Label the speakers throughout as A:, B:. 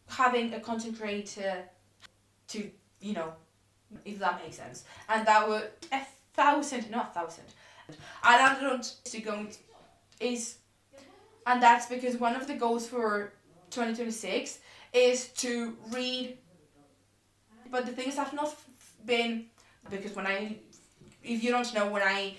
A: having a content creator to, if that makes sense. And that were 1,000, not 1,000. And I don't to go is, and that's because one of the goals for 2026 is to read. But the thing is, I've not been, because if you don't know, when I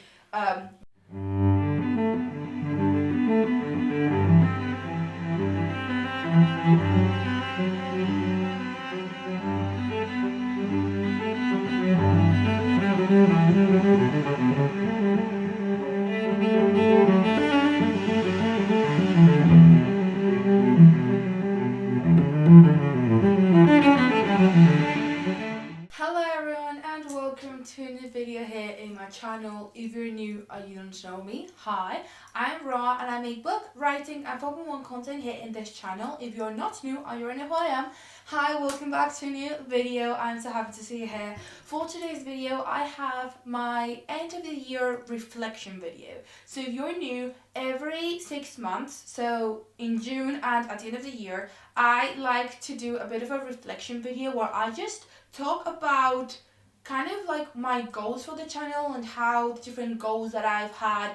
A: Hello everyone and welcome to a new video here in my channel. If you're new or you don't know me, hi, I'm Ra and I make book, writing and Pokemon content here in this channel. If you're not new or you don't know who I am, hi, welcome back to a new video. I'm so happy to see you here. For today's video, I have my end of the year reflection video. So if you're new, every 6 months, so in June and at the end of the year, I like to do a bit of a reflection video where I just talk about kind of like my goals for the channel and how the different goals that I've had,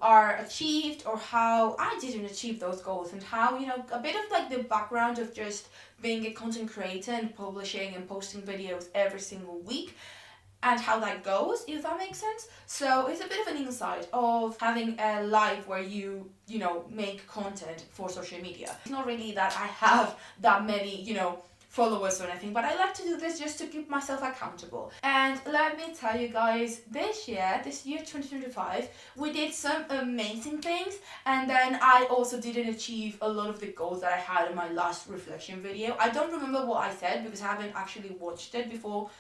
A: are achieved, or how I didn't achieve those goals, and how, a bit of like the background of just being a content creator and publishing and posting videos every single week, and how that goes, if that makes sense. So it's a bit of an insight of having a life where you make content for social media. It's not really that I have that many, followers or anything, but I like to do this just to keep myself accountable. And let me tell you guys, this year 2025, we did some amazing things, and then I also didn't achieve a lot of the goals that I had in my last reflection video. I don't remember what I said because I haven't actually watched it before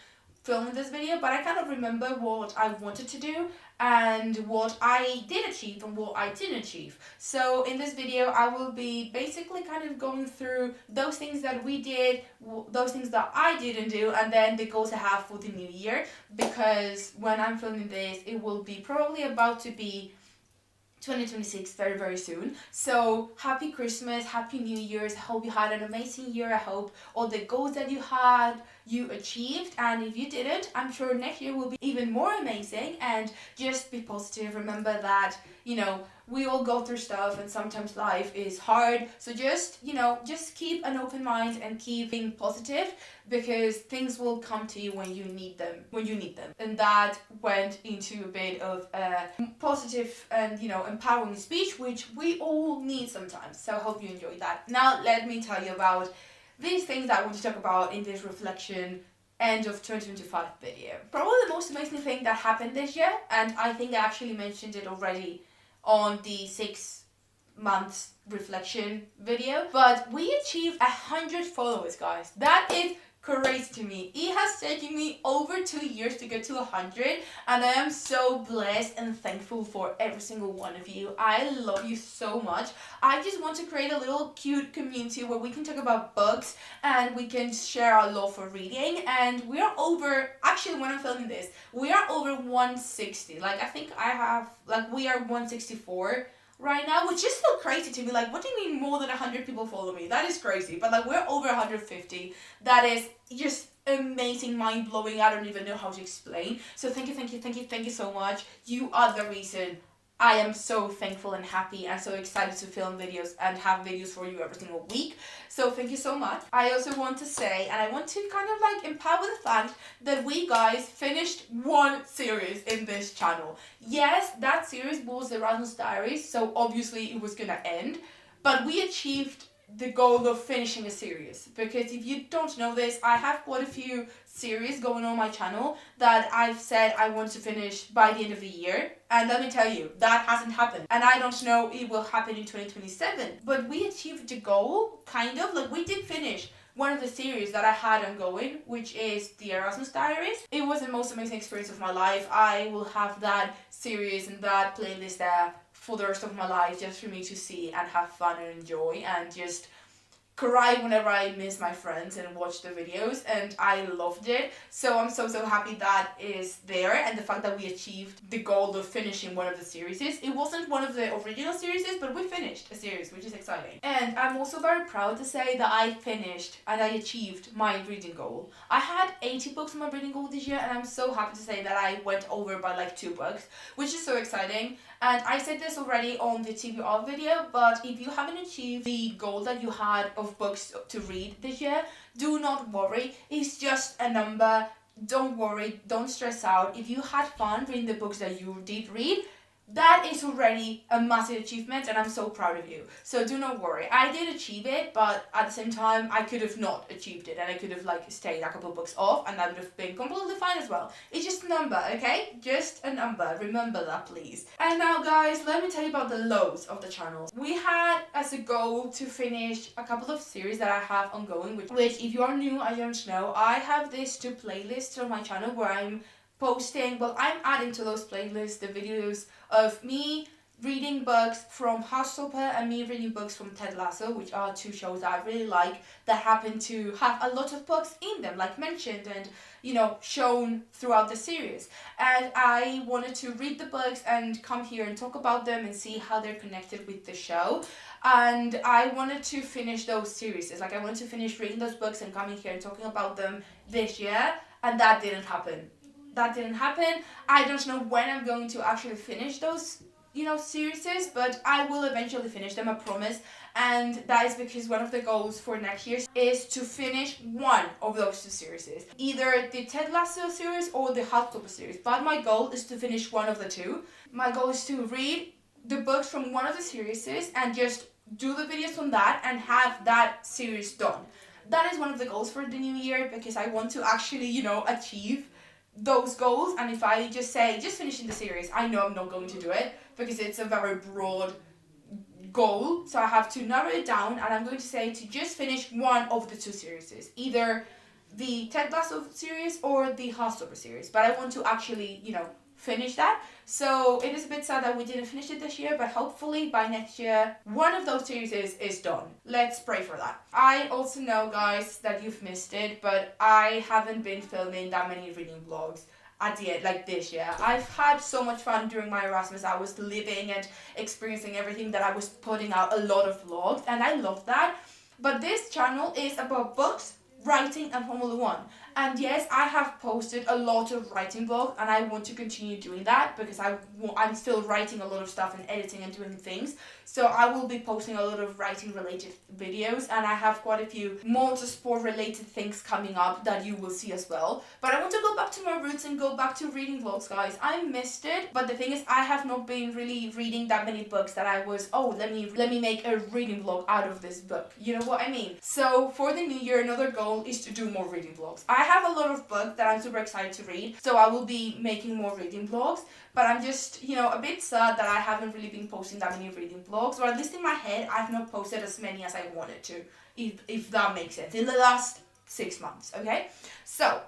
A: filming this video, but I kind of remember what I wanted to do and what I did achieve and what I didn't achieve. So in this video I will be basically kind of going through those things that we did, those things that I didn't do, and then the goals I have for the new year, because when I'm filming this it will be probably about to be 2026 very, very soon. So happy Christmas, happy New Year's. I hope you had an amazing year. I hope all the goals that you had, you achieved, and if you didn't, I'm sure next year will be even more amazing. And just be positive. Remember that, we all go through stuff and sometimes life is hard. So just keep an open mind and keep being positive, because things will come to you when you need them. And that went into a bit of a positive and, empowering speech, which we all need sometimes. So I hope you enjoyed that. Now let me tell you about these things that I want to talk about in this reflection end of 2025 video. Probably the most amazing thing that happened this year, and I think I actually mentioned it already on the 6 months reflection video, but we achieved 100 followers, guys. That is crazy to me. It has taken me over 2 years to get to 100, and I am so blessed and thankful for every single one of you. I love you so much. I just want to create a little cute community where we can talk about books and we can share our love for reading. And we are over, actually when I'm filming this, we are over 160. I think we are 164 right now, which is still crazy to me. What do you mean more than 100 people follow me? That is crazy. But we're over 150. That is just amazing, mind-blowing. I don't even know how to explain. So thank you so much. You are the reason I am so thankful and happy and so excited to film videos and have videos for you every single week. So thank you so much. I also want to say, and I want to kind of empower the fact that we guys finished one series in this channel. Yes, that series was the Raalonso Diaries, so obviously it was gonna end, but we achieved the goal of finishing a series. Because if you don't know this, I have quite a few series going on my channel that I've said I want to finish by the end of the year, and let me tell you, that hasn't happened, and I don't know it will happen in 2027. But we achieved the goal, kind of. We did finish one of the series that I had ongoing, which is the Raalonso Diaries. It was the most amazing experience of my life. I will have that series and that playlist there for the rest of my life, just for me to see and have fun and enjoy and just cry whenever I miss my friends and watch the videos, and I loved it. So I'm so happy that is there, and the fact that we achieved the goal of finishing one of the series. It wasn't one of the original series, but we finished a series, which is exciting. And I'm also very proud to say that I finished and I achieved my reading goal. I had 80 books on my reading goal this year, and I'm so happy to say that I went over by like 2 books, which is so exciting. And I said this already on the TBR video, but if you haven't achieved the goal that you had of books to read this year, do not worry. It's just a number. Don't worry. Don't stress out. If you had fun reading the books that you did read, that is already a massive achievement, and I'm so proud of you. So do not worry. I did achieve it, but at the same time, I could have not achieved it, and I could have like stayed a couple of books off, and that would have been completely fine as well. It's just a number, okay? Just a number. Remember that, please. And now, guys, let me tell you about the lows of the channel. We had as a goal to finish a couple of series that I have ongoing, which if you are new, I don't know, I have these 2 playlists on my channel where I'm adding to those playlists the videos of me reading books from Heartstopper and me reading books from Ted Lasso, which are 2 shows that I really like that happen to have a lot of books in them, like mentioned and, you know, shown throughout the series. And I wanted to read the books and come here and talk about them and see how they're connected with the show. And I wanted to finish those series. Like, I wanted to finish reading those books and coming here and talking about them this year, and that didn't happen. I don't know when I'm going to actually finish those, you know, series, but I will eventually finish them, I promise. And that is because one of the goals for next year is to finish one of those 2 series, either the Ted Lasso series or the Heartstopper series. But my goal is to finish one of the 2. My goal is to read the books from one of the series and just do the videos from that and have that series done. That is one of the goals for the new year, because I want to actually, you know, achieve those goals. And if I just say just finishing the series, I know I'm not going to do it, because it's a very broad goal. So I have to narrow it down, and I'm going to say to just finish one of the 2 series, either the Ted Lasso series or the Heartstopper series. But I want to actually, you know, finish that. So it is a bit sad that we didn't finish it this year, but hopefully by next year one of those series is done. Let's pray for that. I also know, guys, that you've missed it, but I haven't been filming that many reading vlogs at the end, like this year. I've had so much fun during my Erasmus. I was living and experiencing everything that I was putting out a lot of vlogs, and I love that. But this channel is about books, writing, and Formula 1. And yes, I have posted a lot of writing vlogs, and I want to continue doing that, because I'm still writing a lot of stuff and editing and doing things. So I will be posting a lot of writing related videos, and I have quite a few motorsport related things coming up that you will see as well. But I want to go back to my roots and go back to reading vlogs, guys. I missed it, but the thing is, I have not been really reading that many books that I was, oh, let me make a reading vlog out of this book. You know what I mean? So for the new year, another goal is to do more reading vlogs. I have a lot of books that I'm super excited to read, so I will be making more reading vlogs. But I'm just, you know, a bit sad that I haven't really been posting that many reading vlogs, or at least in my head, I've not posted as many as I wanted to, if that makes sense, in the last 6 months, okay? So,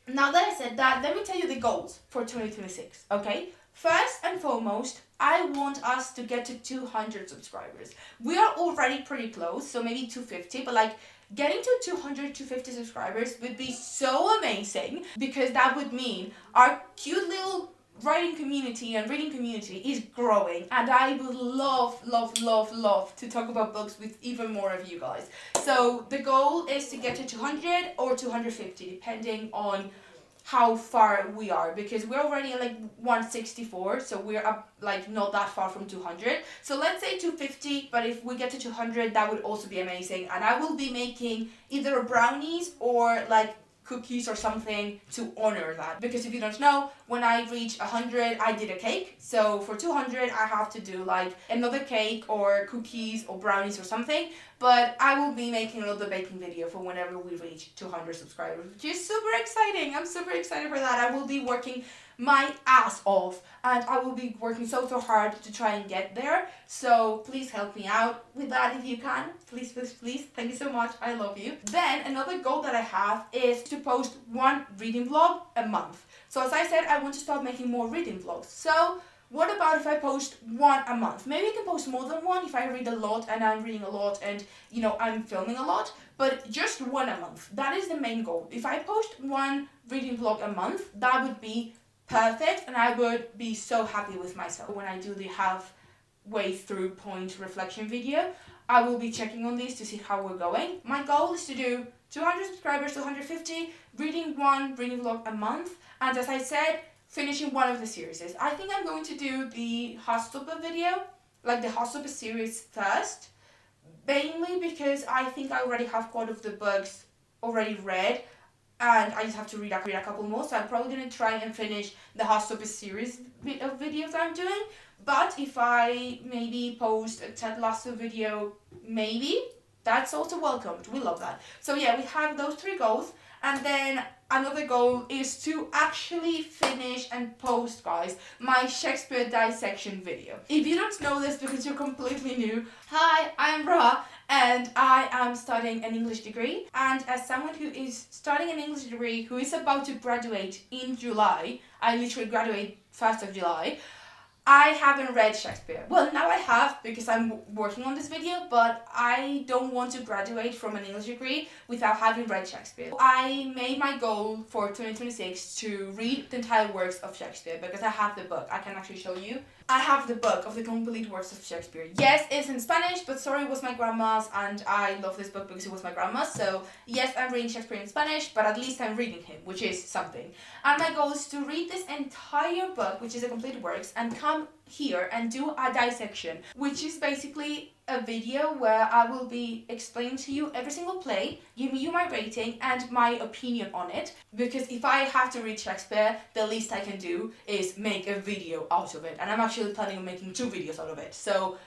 A: now that I said that, let me tell you the goals for 2026, okay? First and foremost, I want us to get to 200 subscribers. We are already pretty close, so maybe 250, but like, getting to 200, 250 subscribers would be so amazing, because that would mean our cute little writing community and reading community is growing, and I would love to talk about books with even more of you guys. So the goal is to get to 200 or 250, depending on how far we are, because we're already at like 164, so we're up like not that far from 200. So let's say 250, but if we get to 200, that would also be amazing. And I will be making either brownies or like cookies or something to honor that, because if you don't know, when I reached 100 I did a cake, so for 200 I have to do like another cake or cookies or brownies or something. But I will be making another baking video for whenever we reach 200 subscribers, which is super exciting. I'm super excited for that. I will be working my ass off, and I will be working so hard to try and get there. So please help me out with that if you can. Please. Thank you so much. I love you. Then another goal that I have is to post one reading vlog a month. So as I said, I want to start making more reading vlogs. So what about if I post one a month? Maybe I can post more than one if I read a lot and I'm reading a lot and, I'm filming a lot. But just one a month. That is the main goal. If I post one reading vlog a month, that would be perfect and I would be so happy with myself. When I do the halfway through point reflection video, I will be checking on these to see how we're going. My goal is to do 200 subscribers to 150, reading one reading vlog a month, and as I said, finishing one of the series. I think I'm going to do the Hausstopper video, like the Hausstopper series first, mainly because I think I already have quite of the books already read, and I just have to read a couple more, so I'm probably going to try and finish the Hausstopper series of videos I'm doing. But if I maybe post a Ted Lasso video, maybe, that's also welcomed. We love that. So yeah, we have those 3 goals. And then another goal is to actually finish and post, guys, my Shakespeare dissection video. If you don't know this because you're completely new, hi, I'm Ra, and I am studying an English degree. And as someone who is studying an English degree who is about to graduate in July, I literally graduate 1st of July, I haven't read Shakespeare. Well, now I have because I'm working on this video, but I don't want to graduate from an English degree without having read Shakespeare. I made my goal for 2026 to read the entire works of Shakespeare because I have the book. I can actually show you. I have the book of the complete works of Shakespeare. Yes, it's in Spanish, but sorry, it was my grandma's, and I love this book because it was my grandma's. So yes, I'm reading Shakespeare in Spanish, but at least I'm reading him, which is something. And my goal is to read this entire book, which is a complete works, and come here and do a dissection, which is basically a video where I will be explaining to you every single play, giving you my rating and my opinion on it, because if I have to read Shakespeare, the least I can do is make a video out of it, and I'm actually planning on making 2 videos out of it. So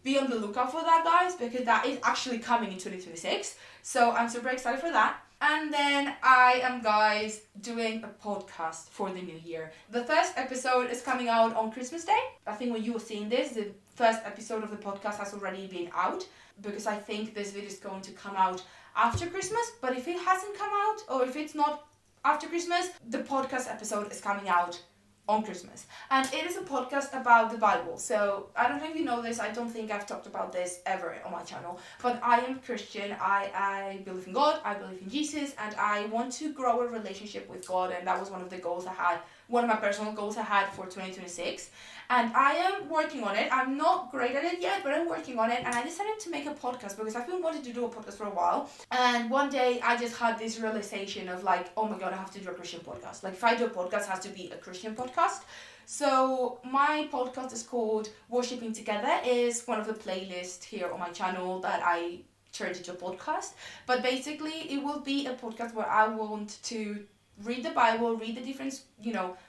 A: be on the lookout for that, guys, because that is actually coming in 2026. So I'm super excited for that. And then I am, guys, doing a podcast for the new year. The first episode is coming out on Christmas Day. I think when you are seeing this, the first episode of the podcast has already been out, because I think this video is going to come out after Christmas. But if it hasn't come out, or if it's not after Christmas, the podcast episode is coming out on Christmas. And it is a podcast about the Bible. So I don't know if you know this, I don't think I've talked about this ever on my channel, but I am Christian. I believe in God, I believe in Jesus, and I want to grow a relationship with God, and that was one of the goals I had, one of my personal goals I had for 2026. And I am working on it. I'm not great at it yet, but I'm working on it. And I decided to make a podcast because I've been wanting to do a podcast for a while. And one day I just had this realization of like, oh my God, I have to do a Christian podcast. Like if I do a podcast, it has to be a Christian podcast. So my podcast is called Worshipping Together. It's one of the playlists here on my channel that I turned into a podcast. But basically it will be a podcast where I want to read the Bible, read the different,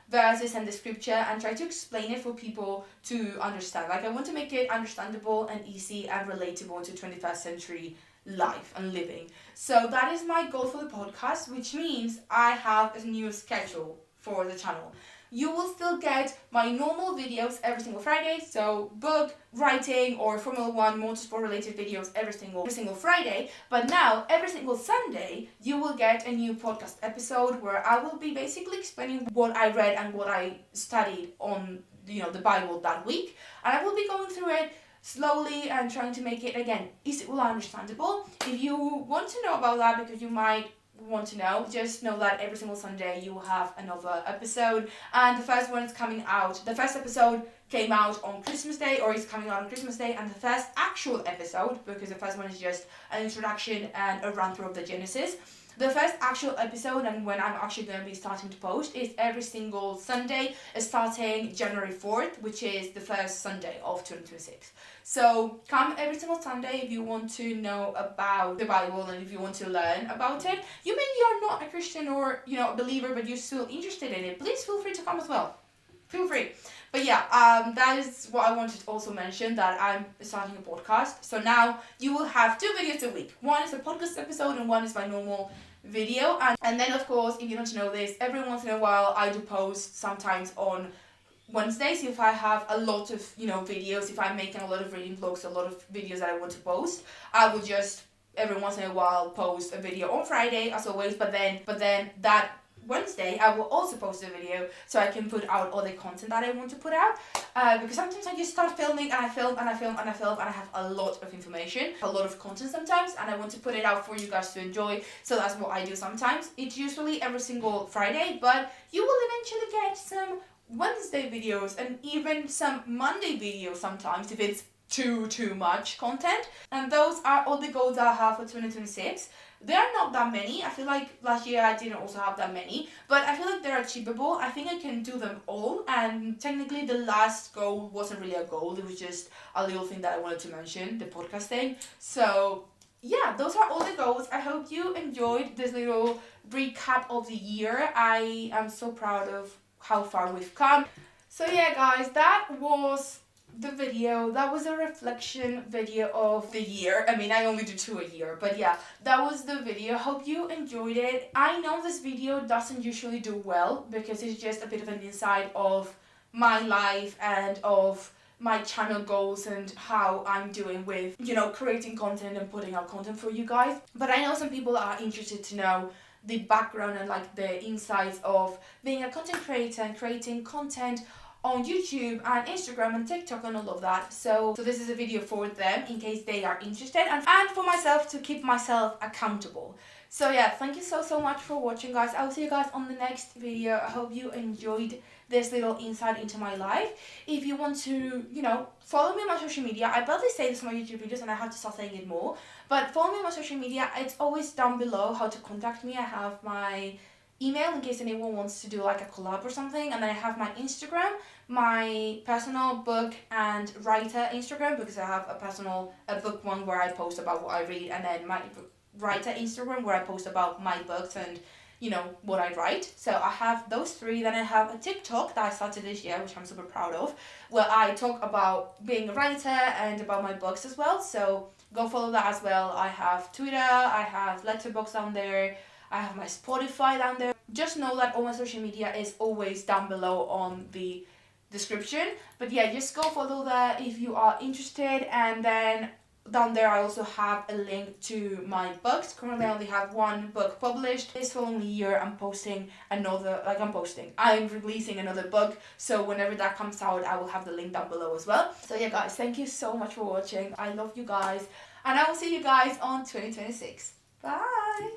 A: verses and the scripture, and try to explain it for people to understand. Like I want to make it understandable and easy and relatable to 21st century life and living. So that is my goal for the podcast, which means I have a new schedule for the channel. You will still get my normal videos every single Friday, so book, writing, or Formula 1 motorsport related videos every single Friday. But now, every single Sunday, you will get a new podcast episode where I will be basically explaining what I read and what I studied on, the Bible that week. And I will be going through it slowly and trying to make it, again, easy and understandable. If you want to know about that, because you might want to know, just know that every single Sunday you will have another episode, and the first one is coming out. The first episode came out on Christmas Day, or is coming out on Christmas Day, and the first actual episode, because the first one is just an introduction and a run through of the Genesis. The first actual episode, and when I'm actually going to be starting to post, is every single Sunday, starting January 4th, which is the first Sunday of 2026. So come every single Sunday if you want to know about the Bible and if you want to learn about it. You maybe are not a Christian or, a believer, but you're still interested in it. Please feel free to come as well. Feel free. But yeah, that is what I wanted to also mention, that I'm starting a podcast. So now you will have 2 videos a week. One is a podcast episode and one is my normal video. And then, of course, if you don't know this, every once in a while I do post sometimes on Wednesdays. If I have a lot of, videos, if I'm making a lot of reading vlogs, a lot of videos that I want to post, I will just every once in a while post a video on Friday as always, but then that Wednesday, I will also post a video so I can put out all the content that I want to put out. Because sometimes I just start filming and I film and I film and I film and I have a lot of information, a lot of content sometimes, and I want to put it out for you guys to enjoy. So that's what I do sometimes. It's usually every single Friday, but you will eventually get some Wednesday videos and even some Monday videos sometimes if it's too much content. And those are all the goals that I have for 2026. There are not that many. I feel like last year I didn't also have that many, but I feel like they're achievable. I think I can do them all, and technically the last goal wasn't really a goal, it was just a little thing that I wanted to mention, the podcast thing. So yeah, those are all the goals. I hope you enjoyed this little recap of the year. I am so proud of how far we've come. So yeah guys, that was the video. That was a reflection video of the year. I mean, I only do 2 a year, but yeah, that was the video. Hope you enjoyed it. I know this video doesn't usually do well because it's just a bit of an insight of my life and of my channel goals and how I'm doing with, you know, creating content and putting out content for you guys. But I know some people are interested to know the background and like the insights of being a content creator and creating content on YouTube and Instagram and TikTok and all of that. So this is a video for them in case they are interested, and for myself to keep myself accountable. So yeah, thank you so much for watching guys. I will see you guys on the next video. I hope you enjoyed this little insight into my life. If you want to, you know, follow me on my social media. I barely say this on my YouTube videos and I have to start saying it more. But follow me on my social media. It's always down below how to contact me. I have my email in case anyone wants to do like a collab or something, and then I have my Instagram, my personal book and writer Instagram, because I have a book one where I post about what I read, and then my writer Instagram where I post about my books and, you know, what I write. So I have those 3. Then I have a TikTok that I started this year, which I'm super proud of, where I talk about being a writer and about my books as well. So go follow that as well. I have Twitter, I have letterbox down there, I have my Spotify down there. Just know that all my social media is always down below on the description. But yeah, just go follow that if you are interested. And then down there I also have a link to my books. Currently I only have 1 book published. This following year I'm releasing another book. So whenever that comes out, I will have the link down below as well. So yeah guys, thank you so much for watching. I love you guys. And I will see you guys on 2026. Bye!